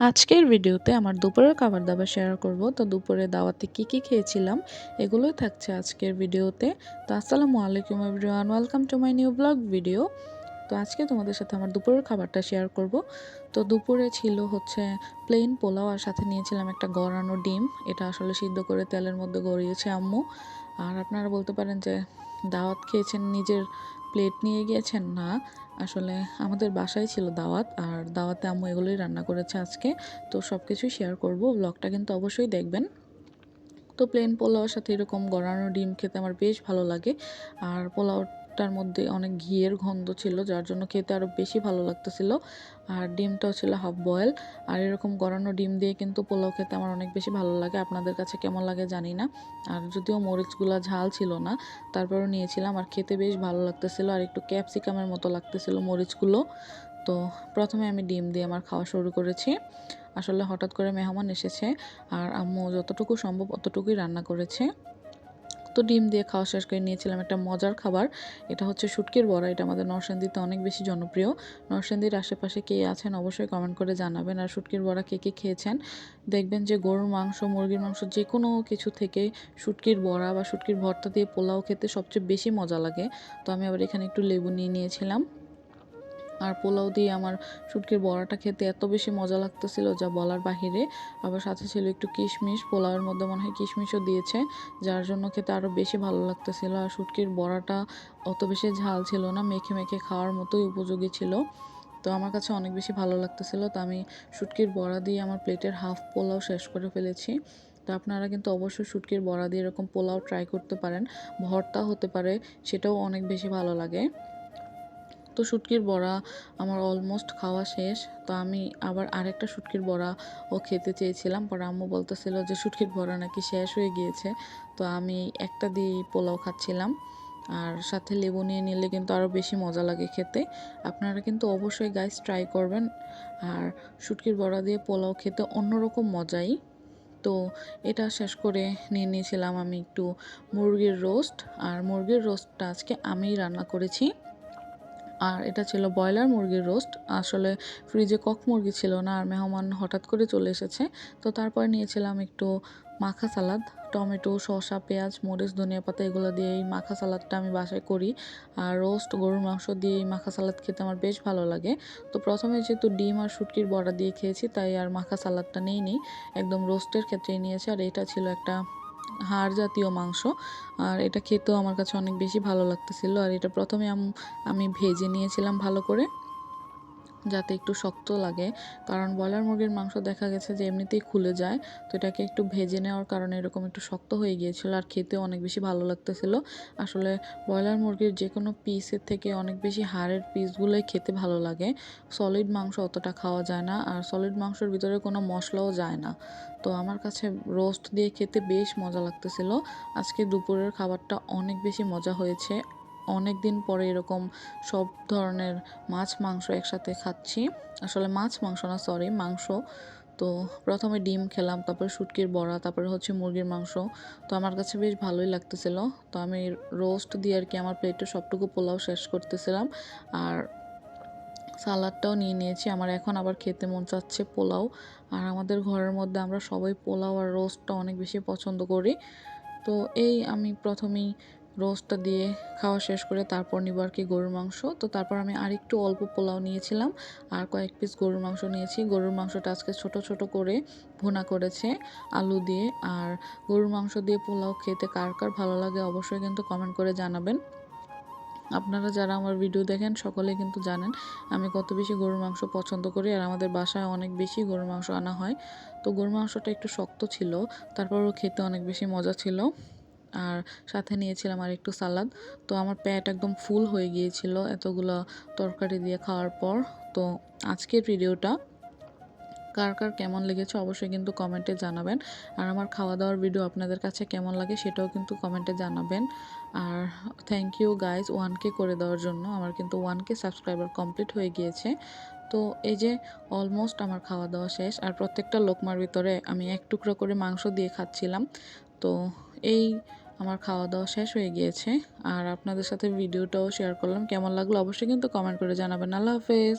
আজকের ভিডিওতে আমার দুপুরের খাবার-দাবার শেয়ার করব। তো দুপুরে দাওয়াতে কি খেয়েছিলাম এগুলোই থাকছে আজকের ভিডিওতে। তো আসসালামু আলাইকুম everyone, welcome to my new blog video. তো আজকে তোমাদের সাথে আমার দুপুরের খাবারটা শেয়ার করব। তো দুপুরে ছিল হচ্ছে প্লেন পোলাও আর সাথে নিয়েছিলাম একটা গড়ানো ডিম। এটা আসলে সিদ্ধ করে তেলের মধ্যে গড়িয়েছে আম্মু। আর আপনারা বলতে পারেন যে দাওয়াত খেয়েছেন, নিজের প্লেট নিয়ে গিয়েছেন? না, আসলে আমাদের বাসায় ছিল দাওয়াত, আর দাওয়াতে আম্মু এগুলোই রান্না করেছে আজকে। তো সব কিছুই শেয়ার করব, ব্লগটা কিন্তু অবশ্যই দেখবেন। তো প্লেন পোলাওর সাথে এরকম গড়ানো ডিম খেতে আমার বেশ ভালো লাগে। আর পোলাওটার মধ্যে অনেক ঘিয়ের গন্ধ ছিল, যার জন্য খেতে আরও বেশি ভালো লাগতেছিল। আর ডিমটাও ছিল হাফ বয়েল। আর এরকম গড়ানো ডিম দিয়ে কিন্তু পোলাও খেতে আমার অনেক বেশি ভালো লাগে। আপনাদের কাছে কেমন লাগে জানি না। আর যদিও মরিচগুলো ঝাল ছিল না, তারপরেও নিয়েছিলাম আর খেতে বেশ ভালো লাগতেছিল। আর একটু ক্যাপসিকামের মতো লাগতেছিল মরিচগুলো। তো প্রথমে আমি ডিম দিয়ে আমার খাওয়া শুরু করেছি। আসলে হঠাৎ করে মেহমান এসেছে, আর আম্মু যতটুকু সম্ভব অতটুকুই রান্না করেছে। তো ডিম দিয়ে খাওয়া শেষ করে নিয়েছিলাম একটা মজার খাবার। এটা হচ্ছে শুটকির বড়া। এটা আমাদের নরসিংদীতে অনেক বেশি জনপ্রিয়। নরসিংদীর আশেপাশে কে আছেন অবশ্যই কমেন্ট করে জানাবেন। আর শুটকির বড়া কে খেয়েছেন, দেখবেন যে গরুর মাংস, মুরগির মাংস যে কোনো কিছু থেকে শুটকির বড়া বা শুটকির ভর্তা দিয়ে পোলাও খেতে সবচেয়ে বেশি মজা লাগে। তো আমি আবার এখানে একটু লেবু নিয়ে নিয়েছিলাম। আর পোলাও দিয়ে আমার শুটকির বড়াটা খেতে এত বেশি মজা লাগতেছিল যা বলার বাহিরে। আবার সাথে ছিল একটু কিশমিশ, পোলাওয়ের মধ্যে মনে হয় কিশমিশও দিয়েছে, যার জন্য খেতে আরও বেশি ভালো লাগতেছিল। আর শুটকির বড়াটা অত বেশি ঝাল ছিল না, মেখে মেখে খাওয়ার মতোই উপযোগী ছিল। তো আমার কাছে অনেক বেশি ভালো লাগতেছিল। তো আমি শুটকির বড়া দিয়ে আমার প্লেটের হাফ পোলাও শেষ করে ফেলেছি। তো আপনারা কিন্তু অবশ্যই শুটকির বড়া দিয়ে এরকম পোলাও ট্রাই করতে পারেন। ভর্তা হতে পারে, সেটাও অনেক বেশি ভালো লাগে। তো শুটকির বড়া আমার অলমোস্ট খাওয়া শেষ। তো আমি আবার আরেকটা শুটকির বড়া খেতে চেয়েছিলাম, পরে আম্মু বলতেছিল যে শুটকির বড়া নাকি শেষ হয়ে গিয়েছে। তো আমি একটা দিয়েই পোলাও খাচ্ছিলাম। আর সাথে লেবু নিয়ে নিলে কিন্তু আরও বেশি মজা লাগে খেতে। আপনারা কিন্তু অবশ্যই গাইস ট্রাই করবেন। আর শুটকির বড়া দিয়ে পোলাও খেতে অন্যরকম মজাই। তো এটা শেষ করে নিয়ে নিয়েছিলাম আমি একটু মুরগির রোস্ট। আর মুরগির রোস্টটা আজকে আমিই রান্না করেছি। আর এটা ছিল ব্রয়লার মুরগির রোস্ট। আসলে ফ্রিজে কক মুরগি ছিল না, আর মেহমান হঠাৎ করে চলে এসেছে। তো তারপরে নিয়েছিলাম একটু মাখা সালাদ, টমেটো, শসা, পেঁয়াজ, মরিচ, ধনিয়া পাতা এগুলো দিয়ে এই মাখা সালাদটা আমি বাসায় করি। আর রোস্ট গরুর মাংস দিয়ে এই মাখা সালাদ খেতে আমার বেশ ভালো লাগে। তো প্রথমে যেহেতু ডিম আর শুটকির বড়া দিয়ে খেয়েছি, তাই আর মাখা সালাদটা নিইনি, একদম রোস্টের ক্ষেত্রেই নিয়েছি। আর এটা ছিল একটা হাড় জাতীয় মাংস। আর এটা খেতেও আমার কাছে অনেক বেশি ভালো লাগতেছিল। আর এটা প্রথমে আমি ভেজে নিয়েছিলাম ভালো করে, যাতে একটু শক্ত লাগে। কারণ ব্রয়লার মুরগির মাংস দেখা গেছে যে এমনিতেই খুলে যায়। তো এটাকে একটু ভেজে নেওয়ার কারণে এরকম একটু শক্ত হয়ে গিয়েছিল, আর খেতে অনেক বেশি ভালো লাগতেছিল। আসলে ব্রয়লার মুরগির যে কোনো পিসের থেকে অনেক বেশি হাড়ের পিসগুলোই খেতে ভালো লাগে। সলিড মাংস অতটা খাওয়া যায় না, আর সলিড মাংসের ভিতরে কোনো মশলাও যায় না। তো আমার কাছে রোস্ট দিয়ে খেতে বেশ মজা লাগতেছিল। আজকে দুপুরের খাবারটা অনেক বেশি মজা হয়েছে। অনেক দিন পরে এরকম সব ধরনের মাছ মাংস একসাথে খাচ্ছি। আসলে মাছ মাংস না, সরি, মাংস। তো প্রথমে ডিম খেলাম, তারপরে শুটকির বড়া, তারপরে হচ্ছে মুরগির মাংস। তো আমার কাছে বেশ ভালোই লাগতেছিল। তো আমি রোস্ট দিয়ে আর কি আমার প্লেটে সবটুকু পোলাও শেষ করতেছিলাম। আর সালাডটাও নিয়ে নিয়েছি। আমার এখন আবার খেতে মন চাচ্ছে পোলাও। আর আমাদের ঘরের মধ্যে আমরা সবাই পোলাও আর রোস্টটা অনেক বেশি পছন্দ করি। তো এই আমি প্রথমেই রোস্টটা দিয়ে খাওয়া শেষ করে তারপর নিব আর কি গরুর মাংস। তো তারপর আমি আরেকটু অল্প পোলাও নিয়েছিলাম, আর কয়েক পিস গরুর মাংস নিয়েছি। গরুর মাংসটা আজকে ছোট ছোট করে ভুনা করেছে আলু দিয়ে। আর গরুর মাংস দিয়ে পোলাও খেতে কার কার ভালো লাগে অবশ্যই কিন্তু কমেন্ট করে জানাবেন। আপনারা যারা আমার ভিডিও দেখেন সকলেই কিন্তু জানেন আমি কত বেশি গরুর মাংস পছন্দ করি। আর আমাদের বাসায় অনেক বেশি গরুর মাংস আনা হয়। তো গরুর মাংসটা একটু শক্ত ছিল, তারপরও খেতে অনেক বেশি মজা ছিল। আর সাথে নিয়েছিলাম আর একটু সালাদ। তো আমার পেট একদম ফুল হয়ে গিয়েছিল এতগুলো তরকারি দিয়ে খাওয়ার পর। তো আজকের ভিডিওটা কার কার কেমন লেগেছে অবশ্যই কিন্তু কমেন্টে জানাবেন। আর আমার খাওয়া দাওয়ার ভিডিও আপনাদের কাছে কেমন লাগে সেটাও কিন্তু কমেন্টে জানাবেন। আর থ্যাংক ইউ গাইজ 1K করে দেওয়ার জন্য। আমার কিন্তু 1K সাবস্ক্রাইবার কমপ্লিট হয়ে গিয়েছে। তো এই যে অলমোস্ট আমার খাওয়া দাওয়া শেষ। আর প্রত্যেকটা লোকমার ভিতরে আমি এক টুকরো করে মাংস দিয়ে খাচ্ছিলাম। তো এই আমার খাওয়া দাওয়া শেষ হয়ে গিয়েছে। আর আপনাদের সাথে ভিডিওটাও শেয়ার করলাম, কেমন লাগলো অবশ্যই কিন্তু কমেন্ট করে জানাবেন। আল্লাহ হাফেজ।